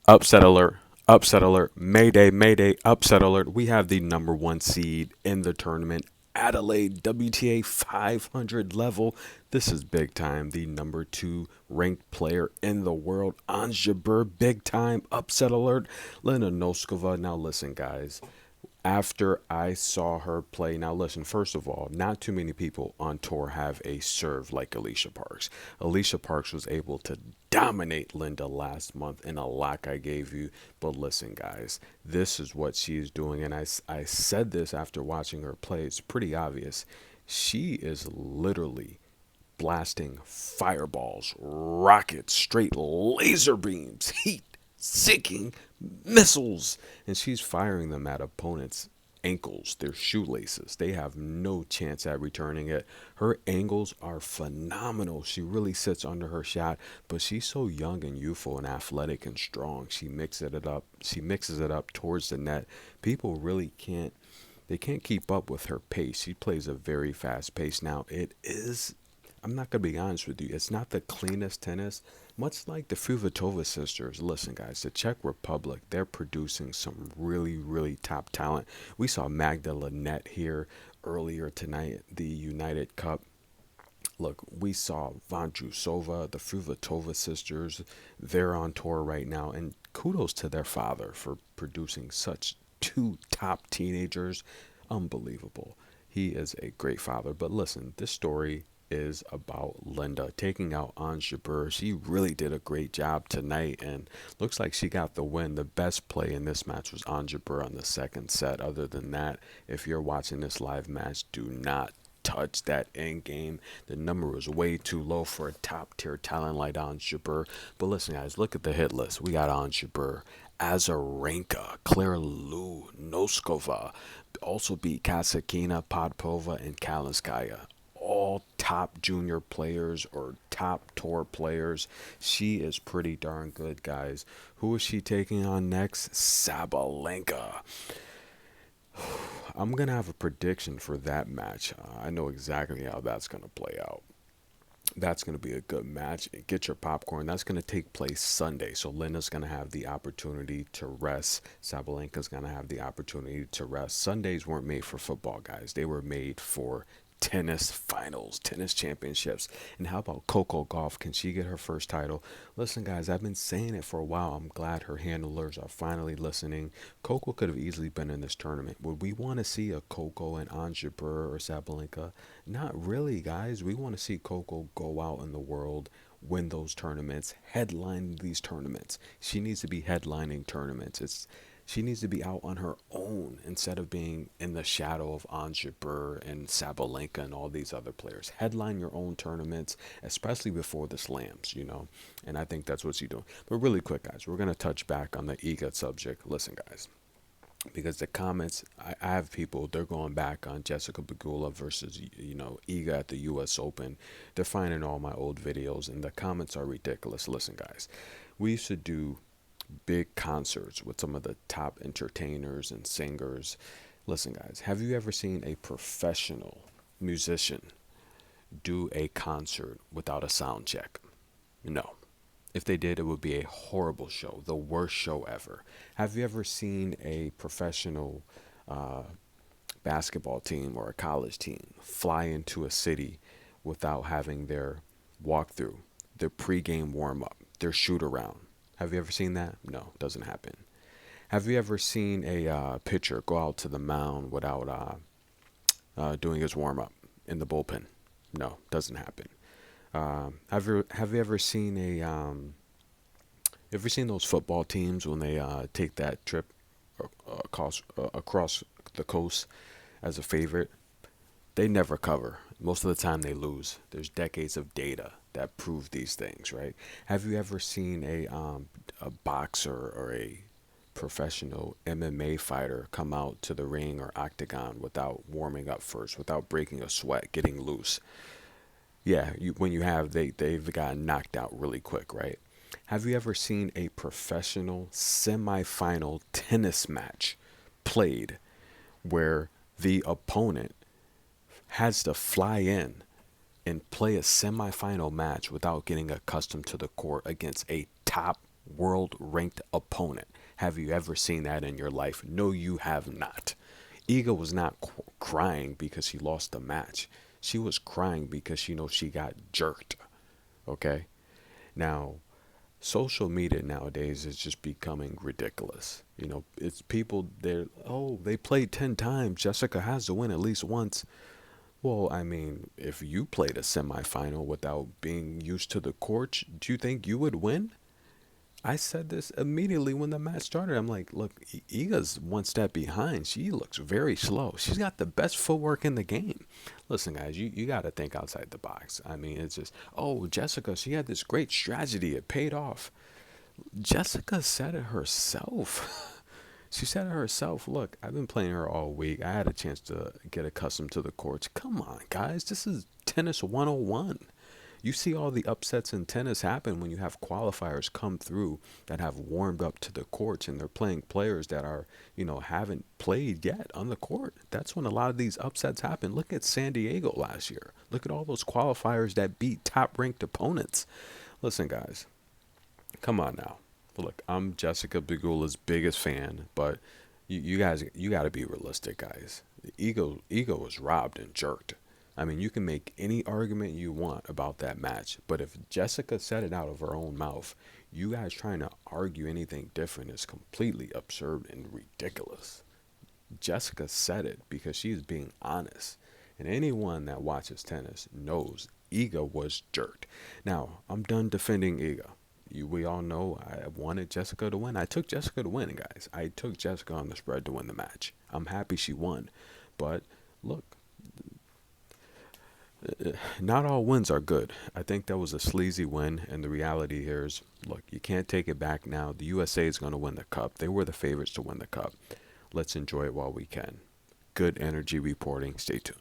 Upset alert. Upset alert. Mayday, mayday, upset alert. We have the number one seed in the tournament. Adelaide WTA 500 level. This is big time. The number two ranked player in the world, Ons Jabeur, big time upset alert. Lena Noskova. Now listen, guys, after I saw her play. Now, listen, first of all, not too many people on tour have a serve like Alicia Parks. Alicia Parks was able to dominate Linda last month in a lock I gave you. But listen, guys, this is what she is doing. And I said this after watching her play. It's pretty obvious. She is literally blasting fireballs, rockets, straight laser beams, heat, sinking missiles, and she's firing them at opponents' ankles, their shoelaces. They have no chance at returning it. Her angles are phenomenal. She really sits under her shot, but she's so young and youthful and athletic and strong. She mixes it up. She mixes it up towards the net. People really can't they can't keep up with her pace. She plays a very fast pace. Now, it is, I'm not going to be honest with you, it's not the cleanest tennis, much like the Fruvatova sisters. Listen, guys, the Czech Republic, they're producing some really, really top talent. We saw Magda Linette here earlier tonight, the United Cup. Look, we saw Vandrusova, the Fruvatova sisters. They're on tour right now, and kudos to their father for producing such two top teenagers. Unbelievable. He is a great father. But listen, this story is about Linda taking out Ons Jabeur. She really did a great job tonight, and looks like she got the win. The best play in this match was Ons Jabeur on the second set. Other than that, if you're watching this live match, do not touch that end game. The number was way too low for a top tier talent like Ons Jabeur. But listen, guys, look at the hit list. We got Ons Jabeur, Azarenka, Claire Liu, Noskova, also beat Kasakina, Podpova, and Kalinskaya. All top junior players or top tour players. She is pretty darn good, guys. Who is she taking on next? Sabalenka. I'm going to have a prediction for that match. I know exactly how that's going to play out. That's going to be a good match. Get your popcorn. That's going to take place Sunday. So Linda's going to have the opportunity to rest. Sabalenka's going to have the opportunity to rest. Sundays weren't made for football, guys. They were made for tennis finals, tennis championships. And how about Coco Golf? Can she get her first title? Listen, guys, I've been saying it for a while. I'm glad her handlers are finally listening. Coco could have easily been in this tournament. Would we want to see a Coco and Ons Jabeur or Sabalenka? Not really, guys. We want to see Coco go out in the world, win those tournaments, headline these tournaments. She needs to be headlining tournaments. She needs to be out on her own instead of being in the shadow of Ons Jabeur and Sabalenka and all these other players. Headline your own tournaments, especially before the slams. And I think that's what she's doing. But really quick, guys, we're going to touch back on the Iga subject. Listen, guys, because the comments, I have people, they're going back on Jessica Pegula versus Iga at the US Open. They're finding all my old videos, and the comments are ridiculous. Listen, guys, we used to do big concerts with some of the top entertainers and singers. Listen, guys, have you ever seen a professional musician do a concert without a sound check? No. If they did, it would be a horrible show, the worst show ever. Have you ever seen a professional uh, basketball team or a college team fly into a city without having their walkthrough, their pregame warm up, their shoot around? Have you ever seen that? No, doesn't happen. Have you ever seen a pitcher go out to the mound without doing his warm up in the bullpen? No, doesn't happen. Have you ever seen those football teams when they take that trip across the coast as a favorite? They never cover. Most of the time they lose. There's decades of data that prove these things, right? Have you ever seen a boxer or a professional MMA fighter come out to the ring or octagon without warming up first, without breaking a sweat, getting loose? Yeah, when you have, they've gotten knocked out really quick, right? Have you ever seen a professional semifinal tennis match played where the opponent has to fly in and play a semifinal match without getting accustomed to the court against a top world ranked opponent. Have you ever seen that in your life? No, you have not. Iga was not crying because she lost the match. She was crying because she knows she got jerked. Okay? Now, social media nowadays is just becoming ridiculous. It's people, they played 10 times. Jessica has to win at least once. Well, I mean, if you played a semifinal without being used to the courts, do you think you would win? I said this immediately when the match started. I'm like, look, Iga's one step behind. She looks very slow. She's got the best footwork in the game. Listen, guys, you got to think outside the box. I mean, it's just, oh, Jessica, she had this great strategy. It paid off. Jessica said it herself. She said it herself. Look, I've been playing her all week. I had a chance to get accustomed to the courts. Come on, guys. This is tennis 101. You see all the upsets in tennis happen when you have qualifiers come through that have warmed up to the courts and they're playing players that are, haven't played yet on the court. That's when a lot of these upsets happen. Look at San Diego last year. Look at all those qualifiers that beat top ranked opponents. Listen, guys, come on now. Look, I'm Jessica Pegula's biggest fan, but you guys, you got to be realistic, guys. Ego was robbed and jerked. I mean, you can make any argument you want about that match, but if Jessica said it out of her own mouth, you guys trying to argue anything different is completely absurd and ridiculous. Jessica said it because she's being honest. And anyone that watches tennis knows Iga was jerked. Now, I'm done defending Iga. We all know I wanted Jessica to win. I took Jessica to win, guys. I took Jessica on the spread to win the match. I'm happy she won. But look, not all wins are good. I think that was a sleazy win, and the reality here is, look, you can't take it back now. The USA is going to win the cup. They were the favorites to win the cup. Let's enjoy it while we can. Good energy reporting. Stay tuned.